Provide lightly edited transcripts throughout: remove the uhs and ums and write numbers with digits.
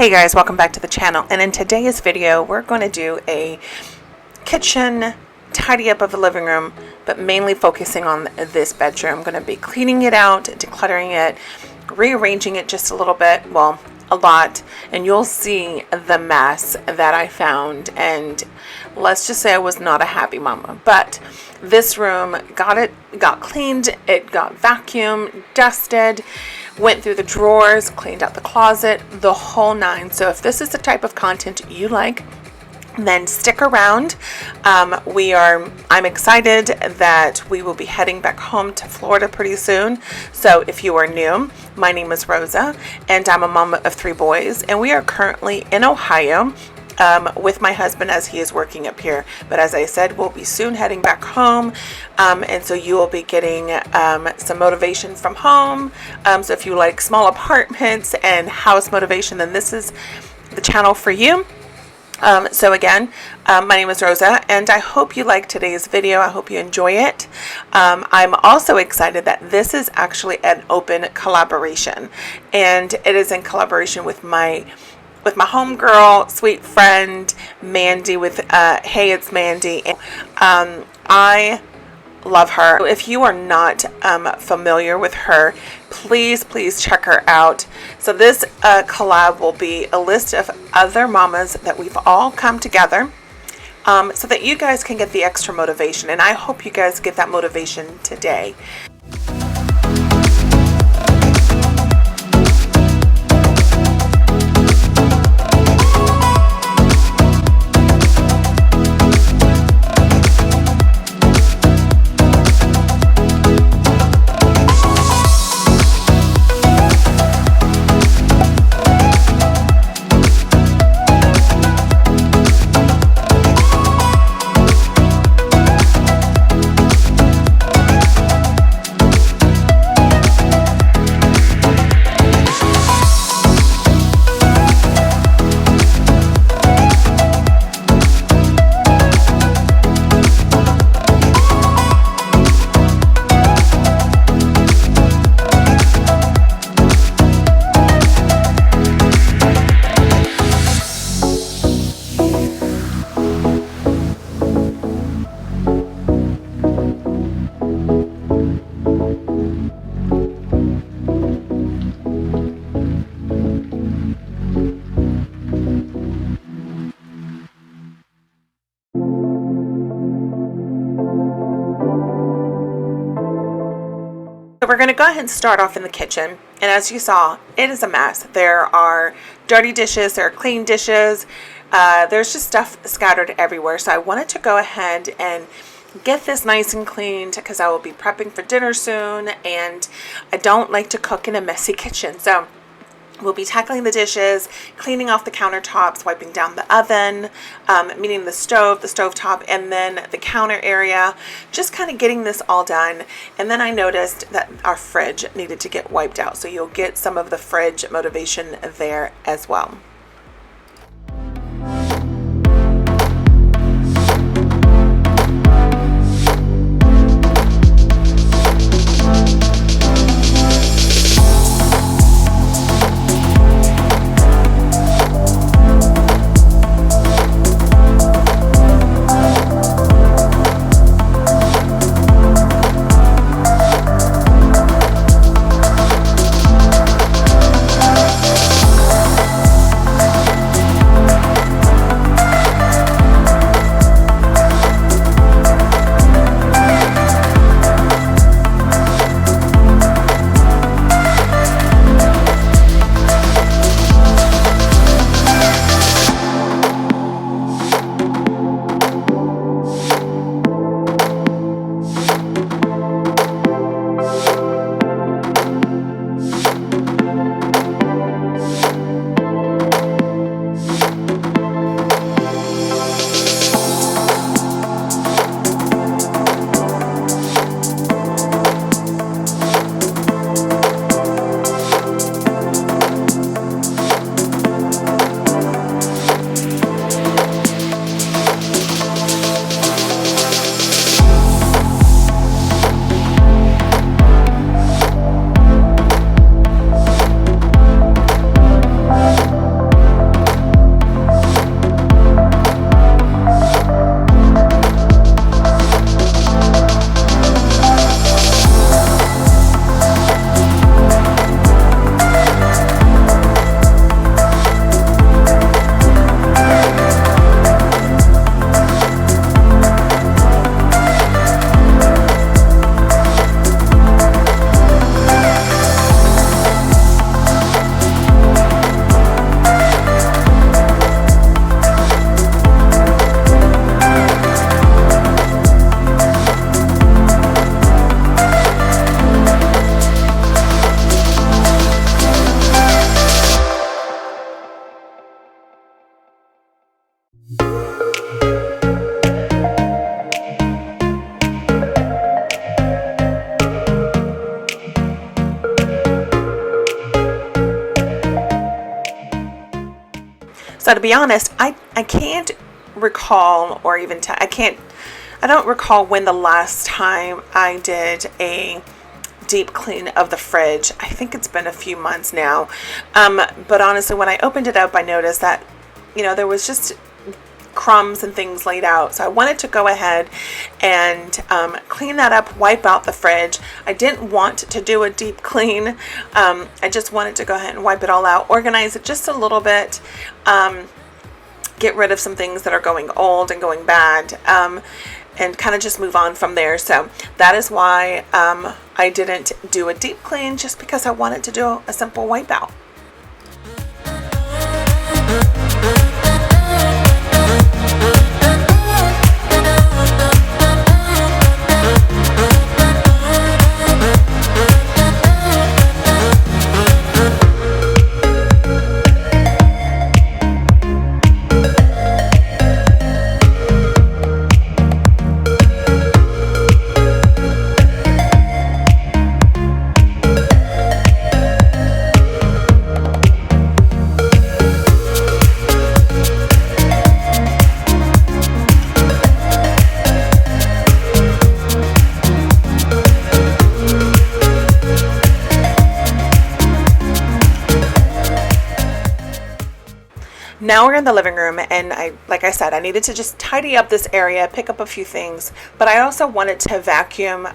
Hey guys, welcome back to the channel, and in today's video we're going to do a kitchen tidy up of the living room, but mainly focusing on this bedroom. I'm going to be cleaning it out, decluttering it, rearranging it just a little bit, well, a lot, and you'll see the mess that I found. And let's just say I was not a happy mama, but this room got cleaned, it got vacuumed, dusted, went through the drawers, cleaned out the closet, the whole nine. So if this is the type of content you like, then stick around. I'm excited that we will be heading back home to Florida pretty soon. So if you are new, my name is Rosa and I'm a mom of 3 boys, and we are currently in Ohio with my husband as he is working up here. But as I said, we'll be soon heading back home, and so you will be getting some motivation from home. So if you like small apartments and house motivation, then this is the channel for you. So again, my name is Rosa, and I hope you like today's video. I hope you enjoy it. I'm also excited that this is actually an open collaboration, and it is in collaboration with my homegirl, sweet friend, Mandy, with Hey, It's Mandy. I love her. If you are not familiar with her, please check her out. So this collab will be a list of other mamas that we've all come together so that you guys can get the extra motivation, and I hope you guys get that motivation today. So we're going to go ahead and start off in the kitchen, and as you saw, it is a mess. There are dirty dishes, there are clean dishes, there's just stuff scattered everywhere. So I wanted to go ahead and get this nice and cleaned because I will be prepping for dinner soon, and I don't like to cook in a messy kitchen. So we'll be tackling the dishes, cleaning off the countertops, wiping down the oven, meaning the stovetop, and then the counter area, just kind of getting this all done. And then I noticed that our fridge needed to get wiped out. So you'll get some of the fridge motivation there as well. So to be honest, I can't recall, or even I don't recall when the last time I did a deep clean of the fridge. I think it's been a few months now. But honestly, when I opened it up, I noticed that, you know, there was just crumbs and things laid out. So I wanted to go ahead and clean that up, wipe out the fridge. I didn't want to do a deep clean. I just wanted to go ahead and wipe it all out, organize it just a little bit, get rid of some things that are going old and going bad, and kind of just move on from there. So that is why I didn't do a deep clean, just because I wanted to do a simple wipe out. Now we're in the living room, and like I said, I needed to just tidy up this area, pick up a few things, but I also wanted to vacuum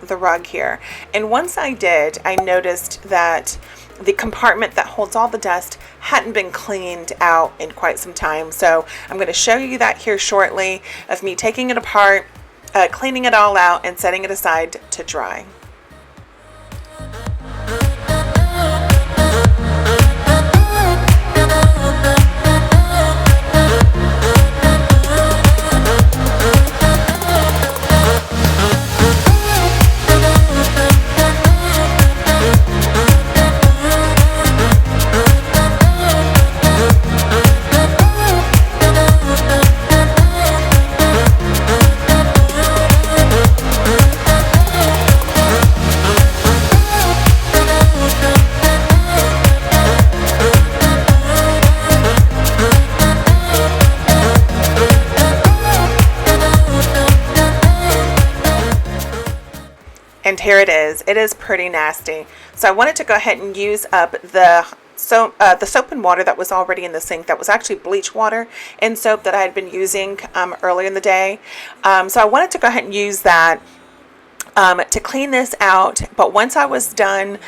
the rug here. And once I did, I noticed that the compartment that holds all the dust hadn't been cleaned out in quite some time. So I'm going to show you that here shortly, of me taking it apart, cleaning it all out, and setting it aside to dry. And here it is. It is pretty nasty. So I wanted to go ahead and use up the soap and water that was already in the sink. That was actually bleach water and soap that I had been using earlier in the day. So I wanted to go ahead and use that to clean this out. But once I was done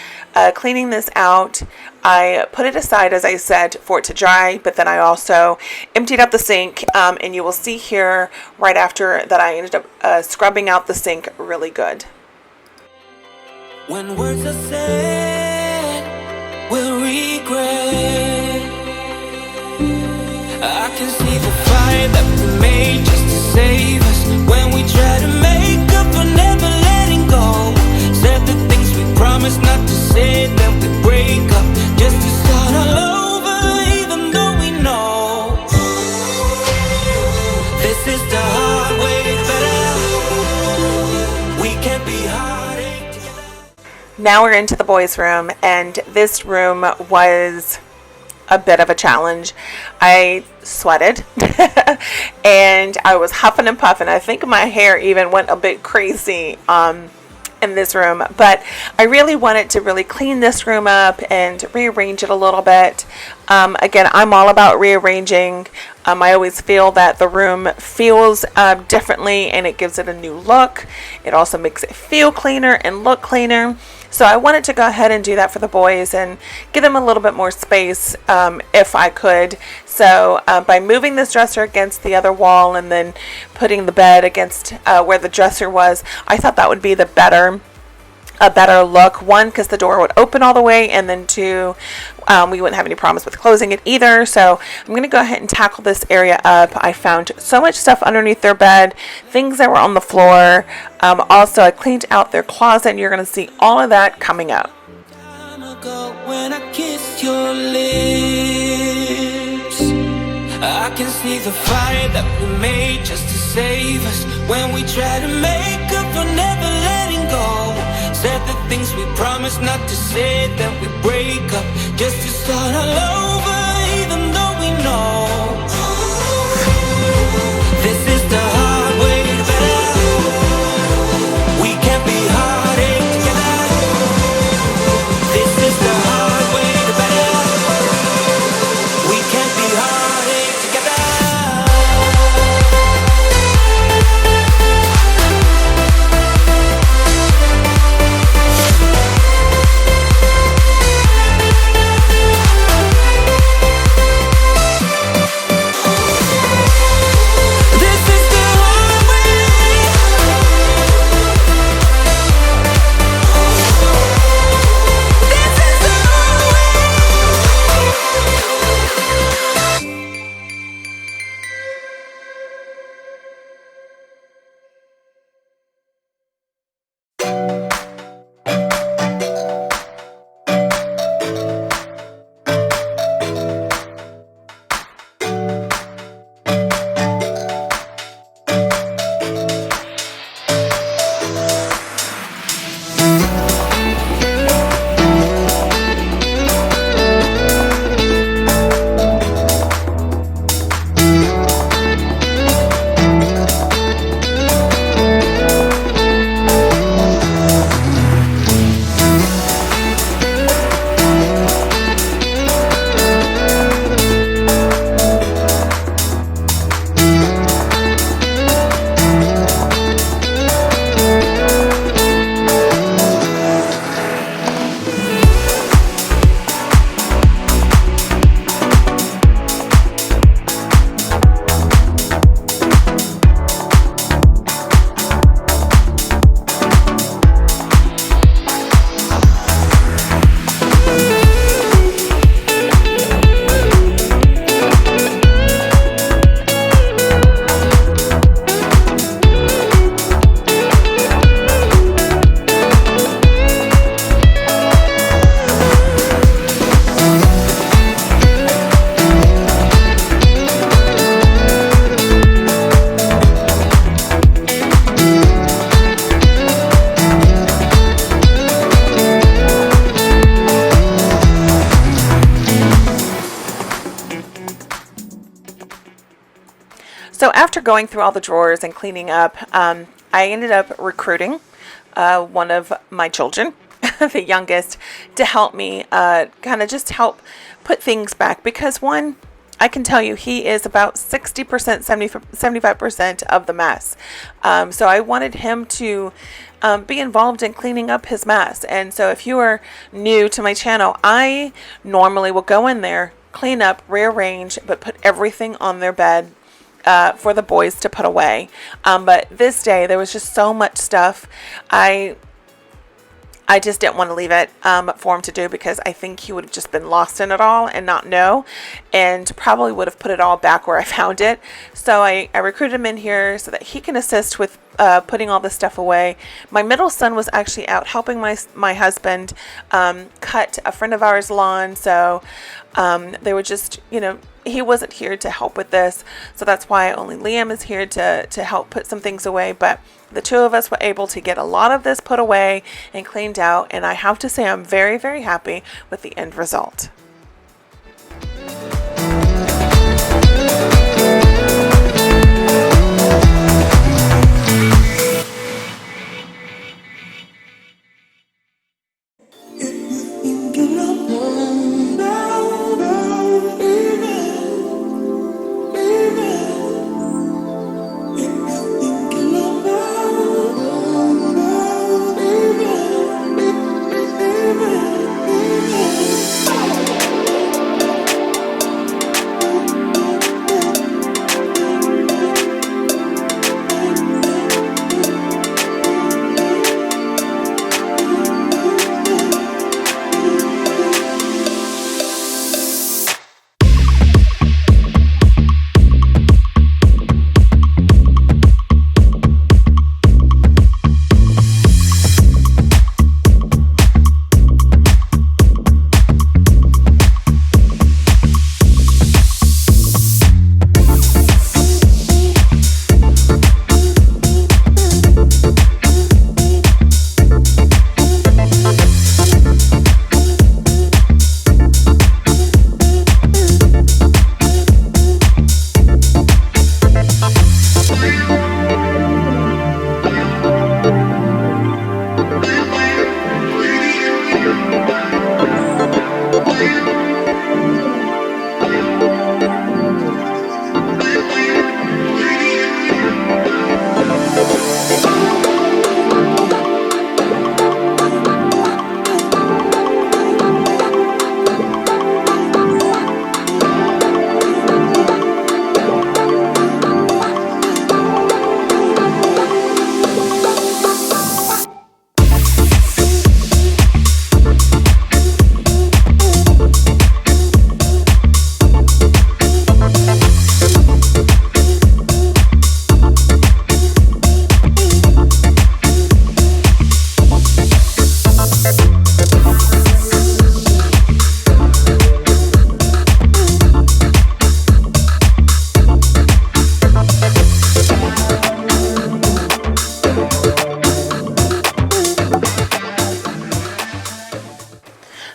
cleaning this out, I put it aside, as I said, for it to dry. But then I also emptied out the sink, and you will see here right after that I ended up scrubbing out the sink really good. When words are said, we'll regret. I can see the fire that we made just to save us. When we try to make up for never letting go. Said the things we promised not to say, then we break up just to start all over, even though we know this is the hard way better. We can't be hard. Now we're into the boys' room, and this room was a bit of a challenge. I sweated and I was huffing and puffing. I think my hair even went a bit crazy in this room, but I really wanted to really clean this room up and rearrange it a little bit. Again, I'm all about rearranging. I always feel that the room feels differently, and it gives it a new look. It also makes it feel cleaner and look cleaner. So I wanted to go ahead and do that for the boys and give them a little bit more space if I could. So by moving this dresser against the other wall and then putting the bed against where the dresser was, I thought that would be a better look. One, because the door would open all the way, and then two, we wouldn't have any problems with closing it either. So I'm going to go ahead and tackle this area up. I found so much stuff underneath their bed, things that were on the floor. Also, I cleaned out their closet, and you're going to see all of that coming up. When I kissed your lips, I can see the fire that we made just to save us. When we try to make up for never letting go. Said the things we promised not to say, then we break up just to start all over, even though we know So after going through all the drawers and cleaning up, I ended up recruiting one of my children, the youngest, to help me kind of just help put things back. Because one, I can tell you, he is about 60%, 75% of the mess. So I wanted him to be involved in cleaning up his mess. And so if you are new to my channel, I normally will go in there, clean up, rearrange, but put everything on their bed for the boys to put away. But this day there was just so much stuff. I just didn't want to leave it for him to do, because I think he would have just been lost in it all and not know, and probably would have put it all back where I found it. So I recruited him in here so that he can assist with putting all this stuff away. My middle son was actually out helping my husband cut a friend of ours' lawn. So they were just, he wasn't here to help with this. So that's why only Liam is here to help put some things away. But the two of us were able to get a lot of this put away and cleaned out. And I have to say I'm very, very happy with the end result.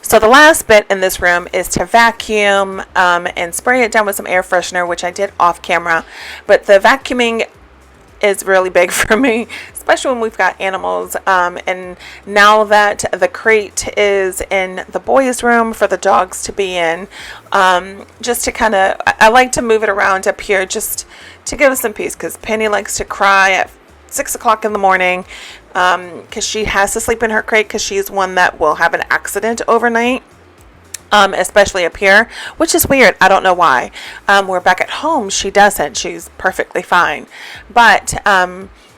So the last bit in this room is to vacuum and spray it down with some air freshener, which I did off camera. But the vacuuming is really big for me, especially when we've got animals. And now that the crate is in the boys' room for the dogs to be in, just to kind of, I like to move it around up here just to give us some peace, because Penny likes to cry at 6 o'clock in the morning because she has to sleep in her crate, because she's one that will have an accident overnight. Especially up here, which is weird. I don't know why. We're back at home, she doesn't. She's perfectly fine. But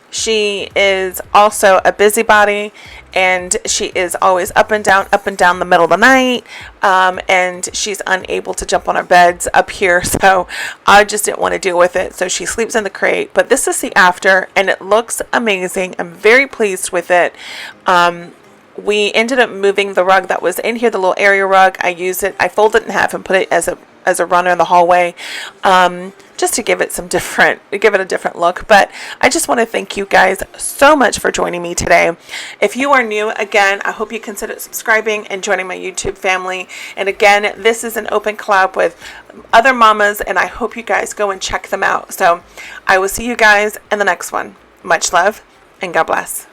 she is also a busybody, and she is always up and down the middle of the night. And she's unable to jump on our beds up here. So I just didn't want to deal with it. So she sleeps in the crate. But this is the after, and it looks amazing. I'm very pleased with it. We ended up moving the rug that was in here, the little area rug. I used it, I folded it in half and put it as a runner in the hallway, just just to give it a different look. But I just want to thank you guys so much for joining me today. If you are new, again, I hope you consider subscribing and joining my YouTube family. And again, this is an open collab with other mamas, and I hope you guys go and check them out. So I will see you guys in the next one. Much love and God bless.